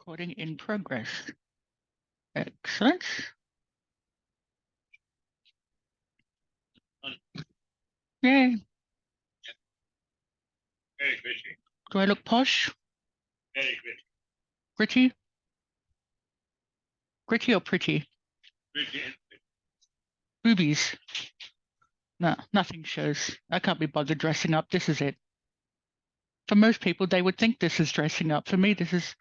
Recording in progress. Excellent. Yay. Very gritty. Do I look posh? Very gritty. Gritty? Gritty or pretty? Gritty. Boobies. No, nothing shows. I can't be bothered dressing up. This is it. For most people, they would think this is dressing up. For me, this is...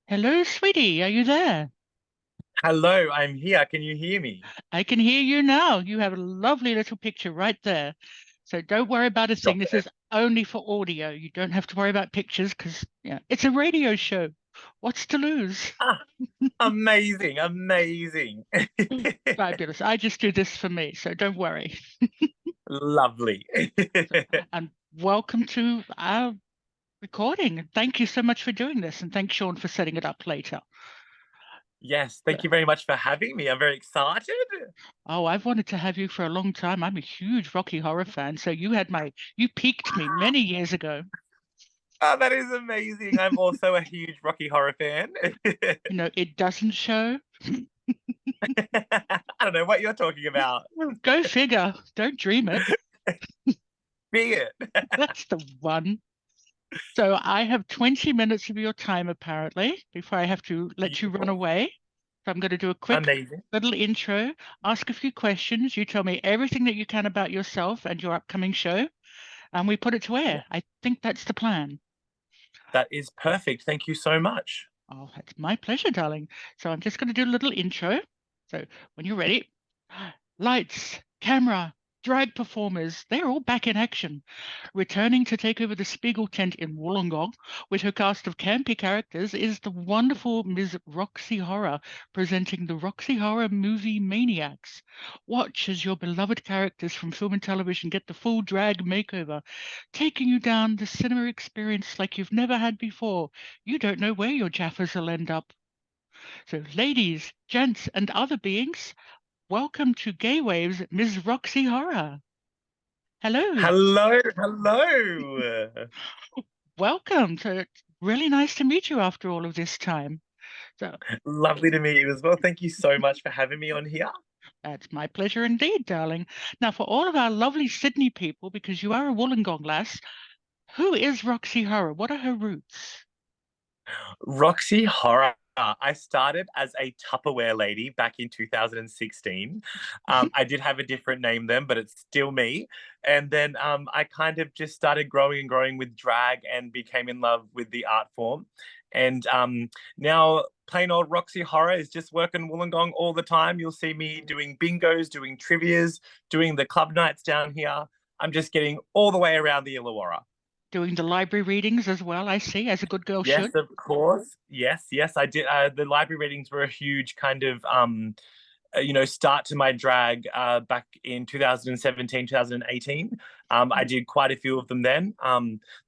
Hello, sweetie. Are you there? Hello, I'm here. Can you hear me? I can hear you now. You have a lovely little picture right there. So don't worry about a thing. This is only for audio. You don't have to worry about pictures because it's a radio show. What's to lose? Amazing, amazing. Fabulous. I just do this for me, so don't worry. Lovely. And welcome to our recording. Thank you so much for doing this, and thanks, Sean, for setting it up later. Yes, thank you very much for having me. I'm very excited. Oh, I've wanted to have you for a long time. I'm a huge Roxee Horror fan, so you piqued me many years ago. Oh, that is amazing. I'm also a huge Roxee Horror fan. It doesn't show. I don't know what you're talking about. Go figure. Don't dream it. Be it. That's the one. So I have 20 minutes of your time, apparently, before I have to let you run away. So I'm going to do a quick little intro, ask a few questions. You tell me everything that you can about yourself and your upcoming show, and we put it to air. I think that's the plan. That is perfect. Thank you so much. Oh, it's my pleasure, darling. So I'm just going to do a little intro. So when you're ready, lights, camera, drag performers, they're all back in action, returning to take over the Spiegel tent in Wollongong with her cast of campy characters is the wonderful Ms. Roxee Horror, presenting the Roxee Horror movie Maniacs. Watch as your beloved characters from film and television get the full drag makeover, taking you down the cinema experience like you've never had before. You don't know where your Jaffas will end up. So ladies, gents, and other beings, welcome to Gaywaves, Ms. Roxee Horror. Hello. Hello, hello. Welcome. So it's really nice to meet you after all of this time. So lovely to meet you as well. Thank you so much for having me on here. That's my pleasure indeed, darling. Now, for all of our lovely Sydney people, because you are a Wollongong lass, who is Roxee Horror? What are her roots? Roxee Horror. I started as a Tupperware lady back in 2016. I did have a different name then, but it's still me. And then I kind of just started growing and growing with drag and became in love with the art form. And now plain old Roxee Horror is just working Wollongong all the time. You'll see me doing bingos, doing trivias, doing the club nights down here. I'm just getting all the way around the Illawarra. Doing the library readings as well, I see, as a good girl should. Yes, of course. Yes, I did. The library readings were a huge kind of, start to my drag back in 2017, 2018. I did quite a few of them then.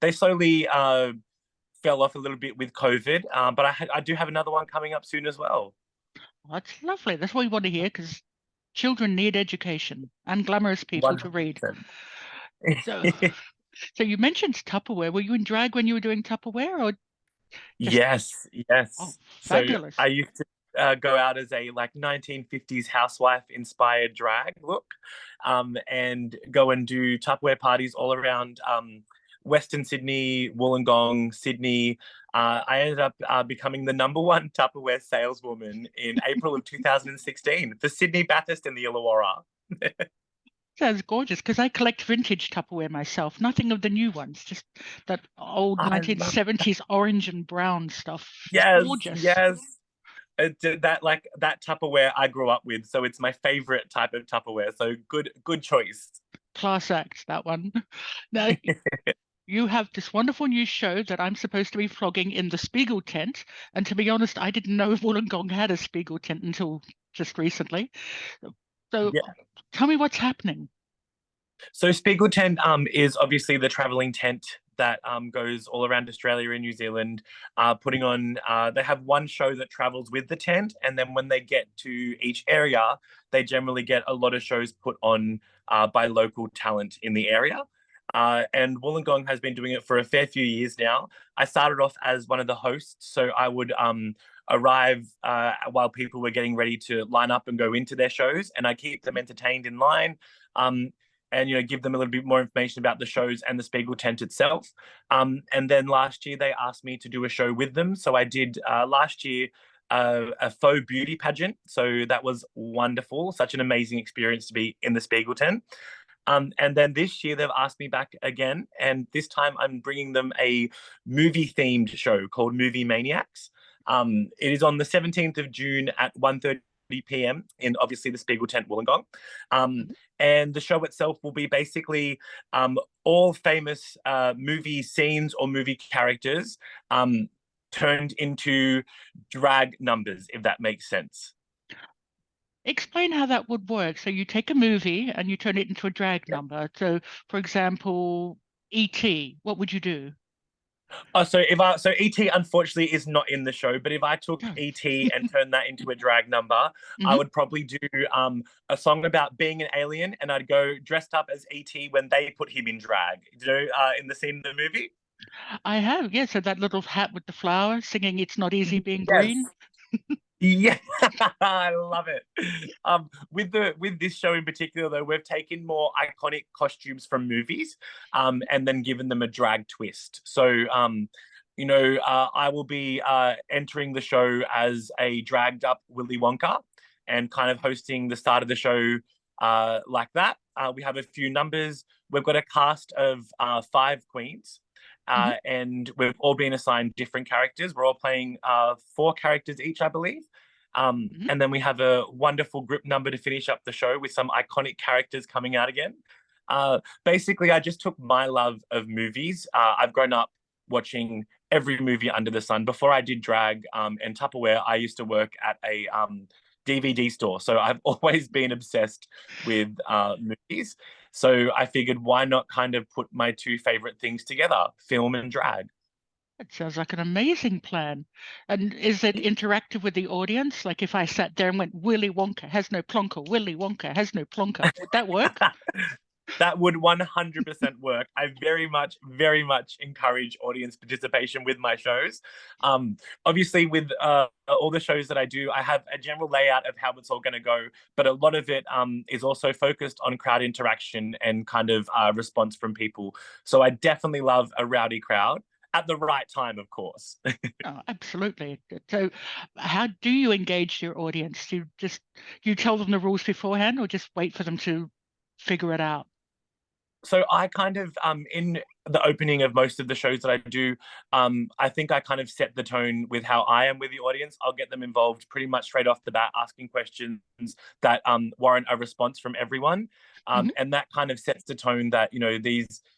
They slowly fell off a little bit with COVID, but I do have another one coming up soon as well. That's lovely. That's what we want to hear, because children need education and glamorous people 100%. To read. So you mentioned Tupperware. Were you in drag when you were doing Tupperware, or? Yes. Oh, fabulous. So I used to go out as a 1950s housewife inspired drag look, and go and do Tupperware parties all around Western Sydney, Wollongong, Sydney. I ended up becoming the #1 Tupperware saleswoman in April of 2016 for Sydney, Bathurst and the Illawarra. Sounds gorgeous, because I collect vintage Tupperware myself. Nothing of the new ones, just that old 1970s orange and brown stuff. Yes, gorgeous. Yes. That Tupperware I grew up with, so it's my favorite type of Tupperware. So good choice. Class act, that one. Now, you have this wonderful new show that I'm supposed to be flogging in the Spiegel tent, and to be honest, I didn't know Wollongong had a Spiegel tent until just recently. So tell me what's happening. So Spiegel tent is obviously the traveling tent that goes all around Australia and New Zealand, putting on. They have one show that travels with the tent, and then when they get to each area, they generally get a lot of shows put on by local talent in the area. And Wollongong has been doing it for a fair few years now. I started off as one of the hosts, so I would arrive while people were getting ready to line up and go into their shows, and I keep them entertained in line. And give them a little bit more information about the shows and the Spiegel tent itself. And then last year they asked me to do a show with them, so I did last year a faux beauty pageant. So that was wonderful, such an amazing experience to be in the Spiegel tent. And then this year they've asked me back again, and this time I'm bringing them a movie-themed show called Movie Maniacs. It is on the 17th of June at 1:30 p.m. in obviously the Spiegel tent, Wollongong. And the show itself will be basically all famous movie scenes or movie characters turned into drag numbers, if that makes sense. Explain how that would work. So you take a movie and you turn it into a drag number. So, for example, E.T., what would you do? So E.T. unfortunately is not in the show, but if I took E.T. and turned that into a drag number, I would probably do a song about being an alien, and I'd go dressed up as E.T. when they put him in drag. In the scene in the movie. I have, yeah. So that little hat with the flower singing "It's Not Easy Being Yes. Green." Yeah, I love it. With this show in particular, though, we've taken more iconic costumes from movies, and then given them a drag twist. So, I will be entering the show as a dragged up Willy Wonka, and kind of hosting the start of the show like that. We have a few numbers. We've got a cast of 5 queens. And we've all been assigned different characters. We're all playing 4 characters each, I believe. And then we have a wonderful group number to finish up the show with some iconic characters coming out again. Basically, I just took my love of movies. I've grown up watching every movie under the sun. Before I did drag and Tupperware, I used to work at a DVD store. So I've always been obsessed with movies. So I figured, why not kind of put my 2 favorite things together, film and drag? It sounds like an amazing plan. And is it interactive with the audience? Like if I sat there and went, Willy Wonka has no plonker, Willy Wonka has no plonker, would that work? That would 100% work. I very much encourage audience participation with my shows. Obviously, with all the shows that I do, I have a general layout of how it's all going to go, but a lot of it is also focused on crowd interaction and kind of response from people. So I definitely love a rowdy crowd at the right time, of course. Oh, absolutely. So how do you engage your audience? Do you tell them the rules beforehand, or just wait for them to figure it out? So I kind of, in the opening of most of the shows that I do, I think I kind of set the tone with how I am with the audience. I'll get them involved pretty much straight off the bat, asking questions that warrant a response from everyone. And that kind of sets the tone that,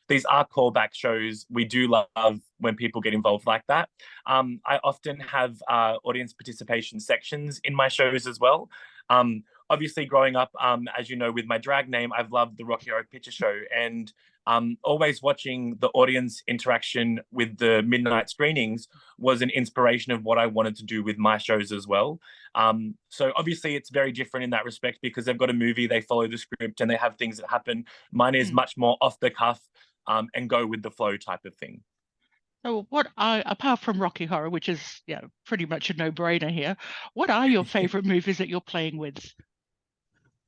these are callback shows. We do love when people get involved like that. I often have audience participation sections in my shows as well. Obviously, growing up, as you know, with my drag name, I've loved the Roxee Horror Picture Show, and always watching the audience interaction with the midnight screenings was an inspiration of what I wanted to do with my shows as well. So obviously, it's very different in that respect because they've got a movie, they follow the script, and they have things that happen. Mine is much more off the cuff and go with the flow type of thing. So apart from Roxee Horror, which is pretty much a no-brainer here, what are your favorite movies that you're playing with?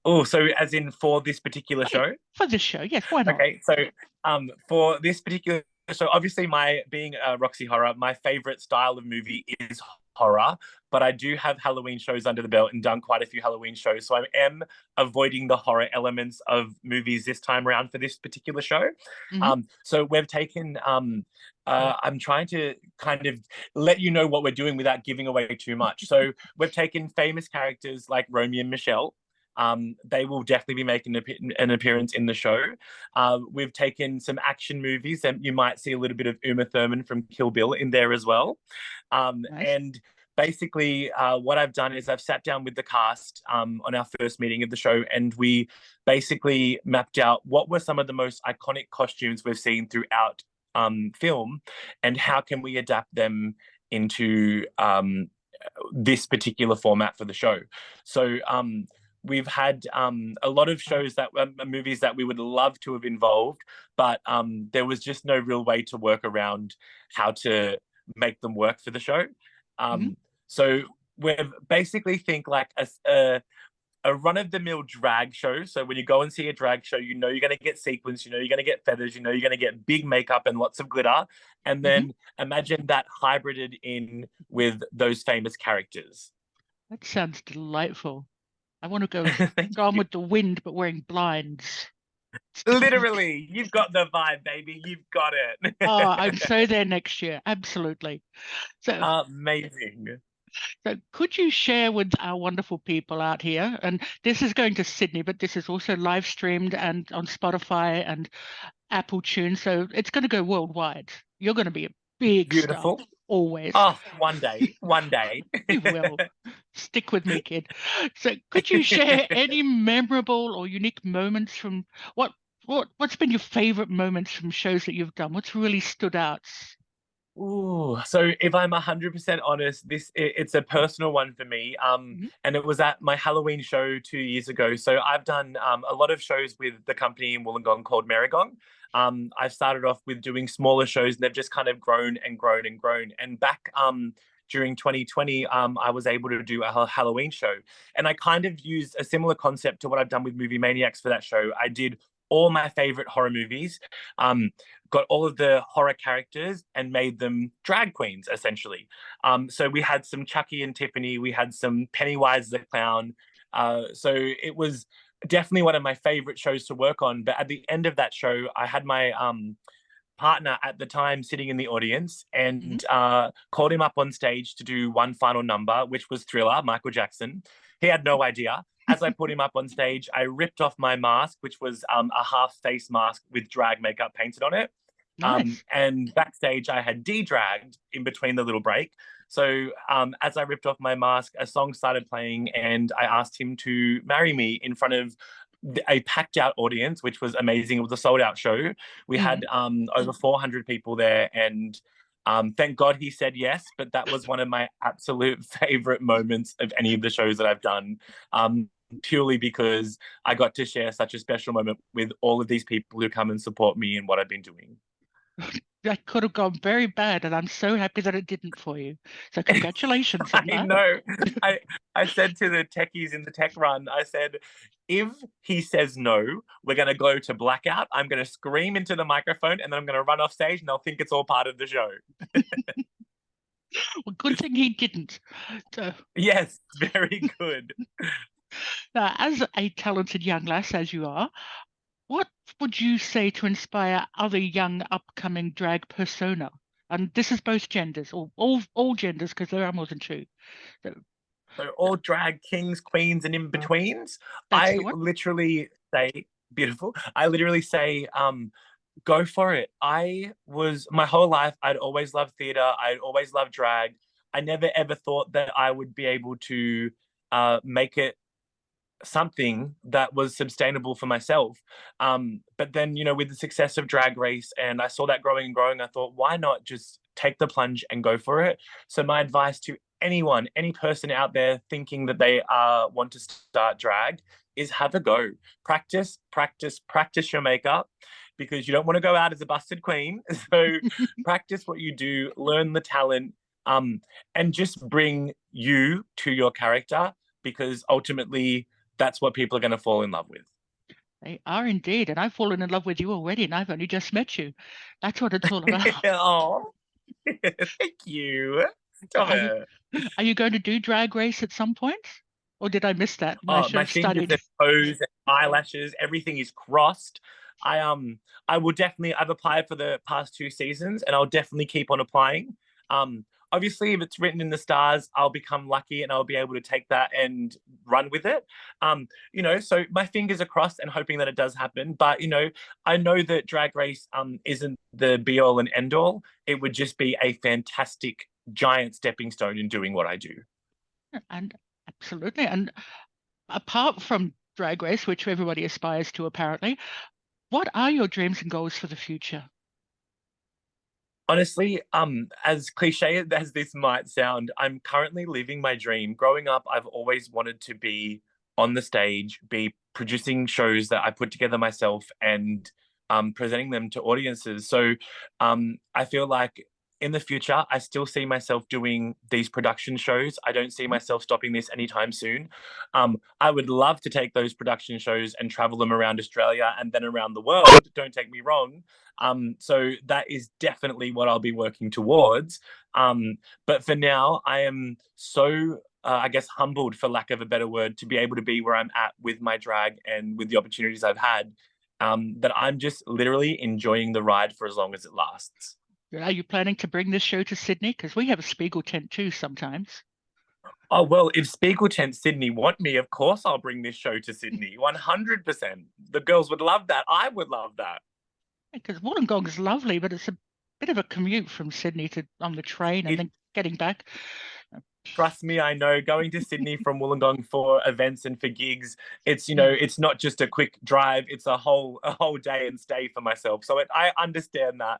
Oh, so as in for this particular show? For this show, yes, why not? Okay, so for this particular, so obviously being Roxee Horror, my favorite style of movie is horror, but I do have Halloween shows under the belt and done quite a few Halloween shows. So I am avoiding the horror elements of movies this time around for this particular show. So we've taken, I'm trying to kind of let you know what we're doing without giving away too much. So we've taken famous characters like Romeo and Michelle. They will definitely be making an appearance in the show. We've taken some action movies, and you might see a little bit of Uma Thurman from Kill Bill in there as well. Nice. And basically, what I've done is I've sat down with the cast on our first meeting of the show, and we basically mapped out what were some of the most iconic costumes we've seen throughout film, and how can we adapt them into this particular format for the show. So we've had a lot of shows that movies that we would love to have involved, but there was just no real way to work around how to make them work for the show. So we've basically think like a run-of-the-mill drag show. So when you go and see a drag show, you know you're going to get sequins, you know you're going to get feathers, you know you're going to get big makeup and lots of glitter. And then imagine that hybrided in with those famous characters. That sounds delightful. I want to go on with the wind, but wearing blinds. Literally, you've got the vibe, baby. You've got it. Oh, I'm so there next year. Absolutely. So amazing. So could you share with our wonderful people out here, and this is going to Sydney, but this is also live streamed and on Spotify and Apple Tunes, so it's going to go worldwide. You're going to be a big star, always. Oh, one day. You will. Stick with me, kid. So could you share any memorable or unique moments from what's been your favorite moments from shows that you've done? What's really stood out? Ooh, so if I'm 100% honest, it's a personal one for me. And it was at my Halloween show 2 years ago. So I've done a lot of shows with the company in Wollongong called Merigong. I've started off with doing smaller shows, and they've just kind of grown and grown and grown. And back during 2020, I was able to do a Halloween show, and I kind of used a similar concept to what I've done with Movie Maniacs for that show. I did all my favorite horror movies, got all of the horror characters and made them drag queens, essentially. So we had some Chucky and Tiffany, we had some Pennywise the Clown. So it was definitely one of my favorite shows to work on. But at the end of that show, I had my partner at the time sitting in the audience, and called him up on stage to do one final number, which was Thriller, Michael Jackson. He had no idea. As I put him up on stage, I ripped off my mask, which was a half-face mask with drag makeup painted on it. Nice. And backstage, I had de-dragged in between the little break. So as I ripped off my mask, a song started playing, and I asked him to marry me in front of a packed out audience, which was amazing. It was a sold out show. We had over 400 people there, and thank God he said yes. But that was one of my absolute favorite moments of any of the shows that I've done. Purely because I got to share such a special moment with all of these people who come and support me in what I've been doing. That could have gone very bad, and I'm so happy that it didn't for you. So congratulations on that. I know. I said to the techies in the tech run, I said, if he says no, we're going to go to blackout. I'm going to scream into the microphone, and then I'm going to run off stage, and they'll think it's all part of the show. Well, good thing he didn't. So, yes, very good. now, as a talented young lass as you are, what would you say to inspire other young upcoming drag persona? And this is both genders, or all genders, because there are more than two. So all drag kings, queens, and in betweens. I literally say, beautiful. I literally say, go for it. My whole life, I'd always loved theatre. I'd always loved drag. I never ever thought that I would be able to make it something that was sustainable for myself. But then, with the success of Drag Race, and I saw that growing and growing, I thought, why not just take the plunge and go for it? So my advice to anyone, any person out there thinking that they want to start drag is have a go. Practice your makeup, because you don't want to go out as a busted queen. So practice what you do, learn the talent, and just bring you to your character, because ultimately that's what people are going to fall in love with. They are indeed, and I've fallen in love with you already, and I've only just met you. That's what it's all about. Oh, thank you. Are you going to do Drag Race at some point? Or did I miss that? My fingers and toes and eyelashes, everything is crossed. I will definitely, I've applied for the past 2 seasons, and I'll definitely keep on applying. Obviously, if it's written in the stars, I'll become lucky and I'll be able to take that and run with it. So my fingers are crossed and hoping that it does happen. But, I know that Drag Race isn't the be all and end all. It would just be a fantastic giant stepping stone in doing what I do. And absolutely. And apart from Drag Race, which everybody aspires to apparently, what are your dreams and goals for the future? Honestly, as cliche as this might sound, I'm currently living my dream. Growing up, I've always wanted to be on the stage, be producing shows that I put together myself and presenting them to audiences. So I feel like in the future, I still see myself doing these production shows. I don't see myself stopping this anytime soon. I would love to take those production shows and travel them around Australia and then around the world. Don't take me wrong. So that is definitely what I'll be working towards. But for now, I am so, I guess, humbled, for lack of a better word, to be able to be where I'm at with my drag and with the opportunities I've had. That I'm just literally enjoying the ride for as long as it lasts. Are you planning to bring this show to Sydney? Because we have a Spiegel tent too sometimes. Oh, well, if Spiegel Tent Sydney want me, of course I'll bring this show to Sydney. 100%. The girls would love that. I would love that. Because Wollongong is lovely, but it's a bit of a commute from Sydney to on the train and It then getting back. Trust me, I know. Going to Sydney from Wollongong for events and for gigs, it's Mm. it's not just a quick drive. It's a whole day and stay for myself. So I understand that.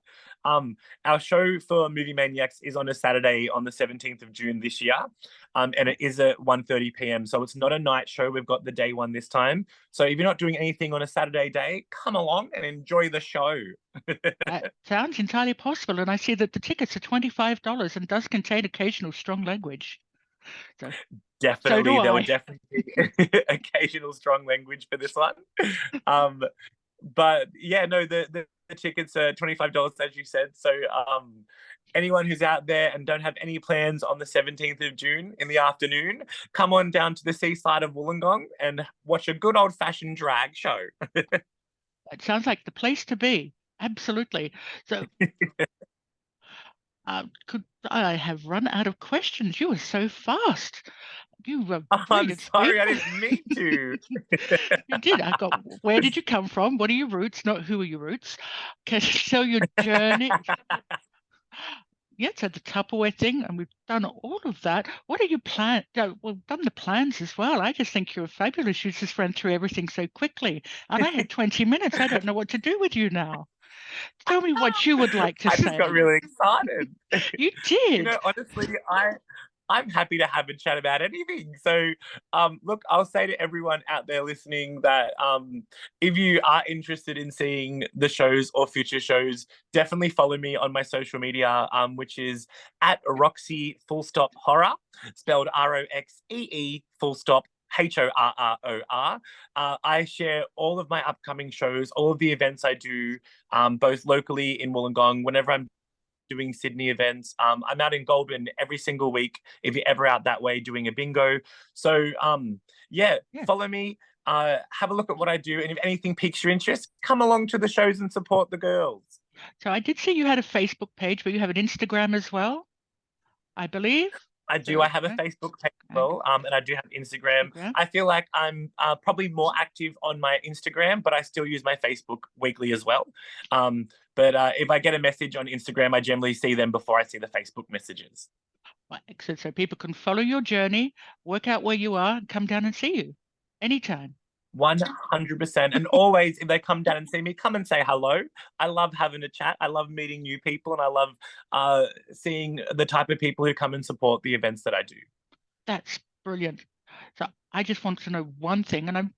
Our show for Movie Maniacs is on a Saturday on the 17th of June this year, and it is at 1:30 p.m. So it's not a night show. We've got the day one this time. So if you're not doing anything on a Saturday day, come along and enjoy the show. That sounds entirely possible, and I see that the tickets are $25 and does contain occasional strong language. So Definitely, do there I. would definitely be occasional strong language for this one. Um, but yeah, no, the tickets are $25, as you said. So anyone who's out there and don't have any plans on the 17th of June in the afternoon, come on down to the seaside of Wollongong and watch a good old fashioned drag show. It sounds like the place to be. Absolutely. So could I have run out of questions? You were so fast. You really I'm did speed. sorry, I didn't mean to. You did. I got, where did you come from? What are your roots? Not who are your roots. Can you tell your journey? Yeah, so the Tupperware thing, and we've done all of that. What are your plans? We've done the plans as well. I just think you're fabulous. You just ran through everything so quickly. And I had 20 minutes. I don't know what to do with you now. Tell me what you would like to I just got say. really excited. You did. Honestly, I'm happy to have a chat about anything. So, look, I'll say to everyone out there listening that if you are interested in seeing the shows or future shows, definitely follow me on my social media, which is at Roxee Horror, spelled ROXEE HORROR. I share all of my upcoming shows, all of the events I do, both locally in Wollongong, whenever I'm doing Sydney events. I'm out in Goulburn every single week if you're ever out that way doing a bingo. So, yeah, follow me. Have a look at what I do. And if anything piques your interest, come along to the shows and support the girls. So I did see you had a Facebook page, but you have an Instagram as well, I believe. I do. I have a Facebook page as well, and I do have Instagram. I feel like I'm probably more active on my Instagram, but I still use my Facebook weekly as well. But if I get a message on Instagram, I generally see them before I see the Facebook messages. Excellent. So people can follow your journey, work out where you are, and come down and see you anytime. 100%. And always, if they come down and see me, come and say hello. I love having a chat. I love meeting new people, and I love seeing the type of people who come and support the events that I do. That's brilliant. So I just want to know one thing, and I've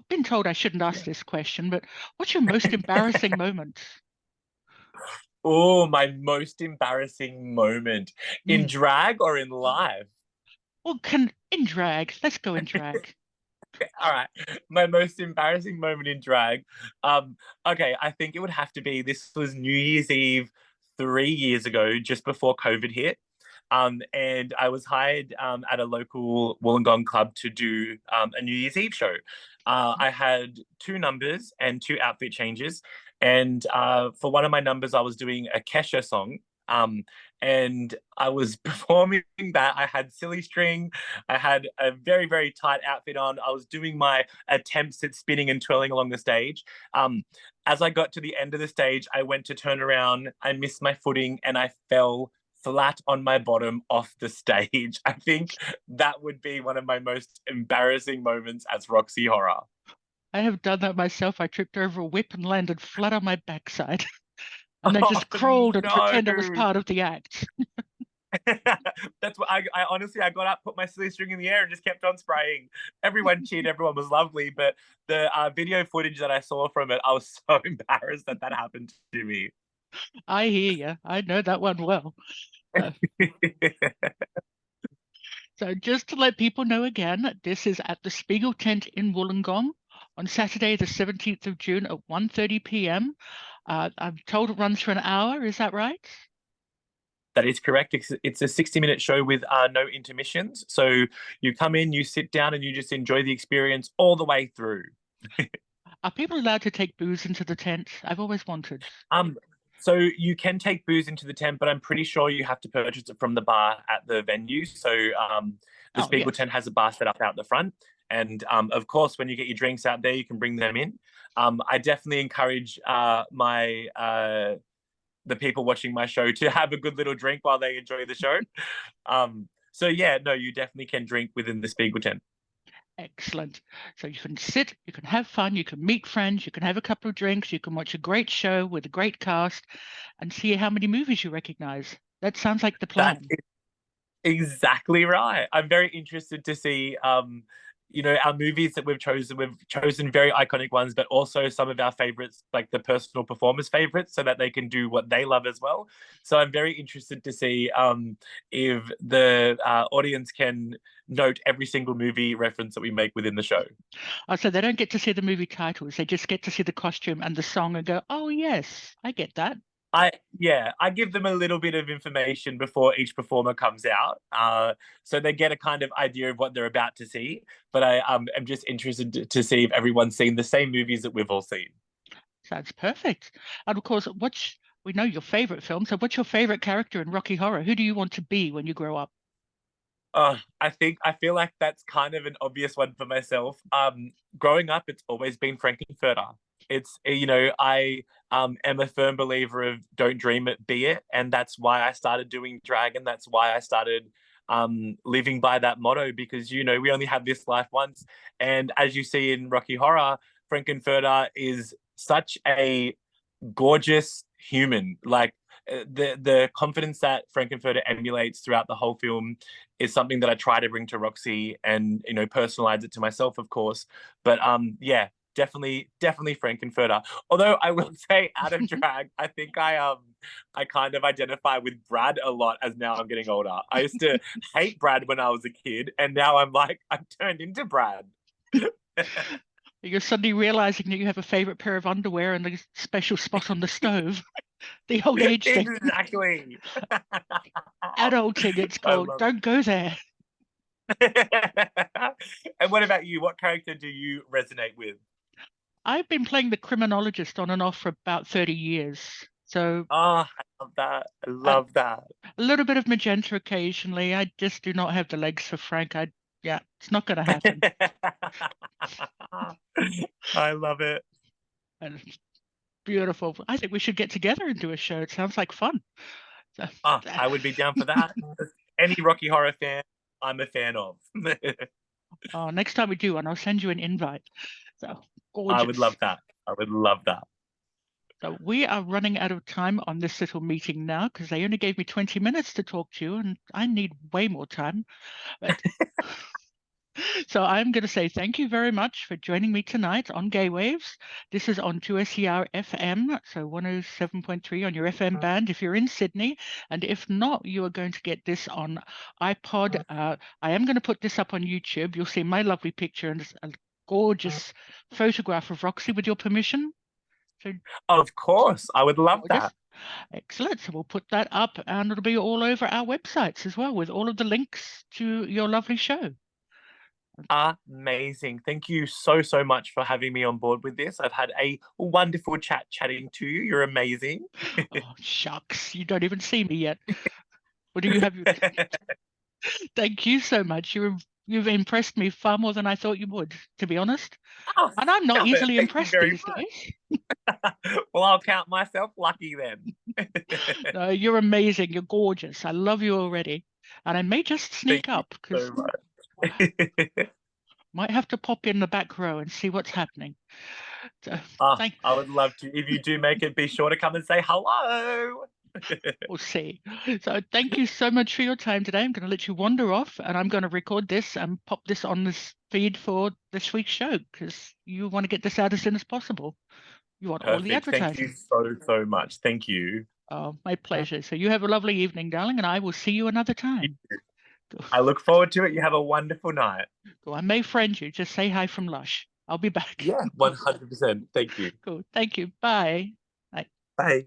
been told I shouldn't ask this question, but what's your most embarrassing moment? Oh, my most embarrassing moment in drag or in live? Well, in drag. Let's go in drag. All right. My most embarrassing moment in drag. Okay, I think it would have to be, this was New Year's Eve 3 years ago, just before COVID hit. And I was hired at a local Wollongong club to do a New Year's Eve show. I had 2 numbers and 2 outfit changes. And for one of my numbers, I was doing a Kesha song. And I was performing that. I had silly string. I had a very, very tight outfit on. I was doing my attempts at spinning and twirling along the stage. As I got to the end of the stage, I went to turn around. I missed my footing and I fell flat on my bottom off the stage. I think that would be one of my most embarrassing moments as Roxee Horror. I have done that myself. I tripped over a whip and landed flat on my backside. and then just Oh, crawled and pretend it was no. part of the act. That's what I honestly, I got up, put my silly string in the air, and just kept on spraying. Everyone cheered, everyone was lovely, but the video footage that I saw from it, I was so embarrassed that happened to me. I hear you. I know that one well. So just to let people know again, this is at the Spiegel Tent in Wollongong on Saturday, the 17th of June at 1:30 p.m. I'm told it runs for an hour. Is that right? That is correct. It's a 60-minute show with no intermissions. So you come in, you sit down, and you just enjoy the experience all the way through. Are people allowed to take booze into the tent? I've always wanted. So you can take booze into the tent, but I'm pretty sure you have to purchase it from the bar at the venue. So the Spiegel tent has a bar set up out the front. And of course, when you get your drinks out there, you can bring them in. I definitely encourage the people watching my show to have a good little drink while they enjoy the show. So yeah, no, you definitely can drink within the Spiegel tent. Excellent. So you can sit, you can have fun, you can meet friends, you can have a couple of drinks, you can watch a great show with a great cast and see how many movies you recognize. That sounds like the plan. That's exactly right. I'm very interested to see our movies that we've chosen. We've chosen very iconic ones, but also some of our favorites, like the personal performers' favorites, so that they can do what they love as well. So I'm very interested to see if the audience can note every single movie reference that we make within the show. Oh, so they don't get to see the movie titles. They just get to see the costume and the song and go, oh, yes, I get that. I give them a little bit of information before each performer comes out, so they get a kind of idea of what they're about to see. But I am just interested to see if everyone's seen the same movies that we've all seen. Sounds perfect. And of course, we know your favorite film. So what's your favorite character in Roxee Horror? Who do you want to be when you grow up? I feel like that's kind of an obvious one for myself. Growing up, it's always been Frankenfurter. It's I am a firm believer of don't dream it, be it, and that's why I started doing drag, and that's why I started living by that motto, because we only have this life once, and as you see in Roxee Horror, Frankenfurter is such a gorgeous human. Like the confidence that Frankenfurter emulates throughout the whole film is something that I try to bring to Roxee and personalize it to myself, of course. But yeah, definitely Frankenfurter. Although I will say, out of drag, I think I kind of identify with Brad a lot as now I'm getting older. I used to hate Brad when I was a kid, and now I'm turned into Brad. You're suddenly realizing that you have a favorite pair of underwear and a special spot on the stove. The old age thing. Exactly. Adulting, it's called. Don't go there. And what about you? What character do you resonate with? I've been playing the criminologist on and off for about 30 years. So I love that. I love that. A little bit of magenta occasionally. I just do not have the legs for Frank. It's not going to happen. I love it. And it's beautiful. I think we should get together and do a show. It sounds like fun. So, I would be down for that. Any Roxee Horror fan, I'm a fan of. Next time we do one, I'll send you an invite. So gorgeous. I would love that. I would love that. So we are running out of time on this little meeting now because they only gave me 20 minutes to talk to you, and I need way more time. But so I'm going to say thank you very much for joining me tonight on Gaywaves. This is on 2SER FM, so 107.3 on your FM band if you're in Sydney. And if not, you are going to get this on iPod. I am going to put this up on YouTube. You'll see my lovely picture and a gorgeous photograph of Roxee with your permission. So, of course, I would love gorgeous. that. Excellent. So we'll put that up and it'll be all over our websites as well with all of the links to your lovely show. Amazing. Thank you so much for having me on board with this. I've had a wonderful chatting to you. You're amazing. Oh, shucks. You don't even see me yet. Or do you have your... Thank you so much. You've impressed me far more than I thought you would, to be honest. Oh, and I'm not easily impressed these days. Well, I'll count myself lucky then. No, you're amazing. You're gorgeous. I love you already. And I may just sneak up because Might have to pop in the back row and see what's happening. So, thank. I would love to. If you do make it, be sure to come and say hello. We'll see. So thank you so much for your time today. I'm going to let you wander off, and I'm going to record this and pop this on this feed for this week's show because you want to get this out as soon as possible. You want all the Perfect. Thank advertising. you so much. Thank you. Oh, my pleasure. So you have a lovely evening, darling, and I will see you another time. I look forward to it. You have a wonderful night. Cool. I may friend you. Just say hi from Lush. I'll be back. Yeah, 100%. Thank you. Cool. Thank you. Bye. Bye.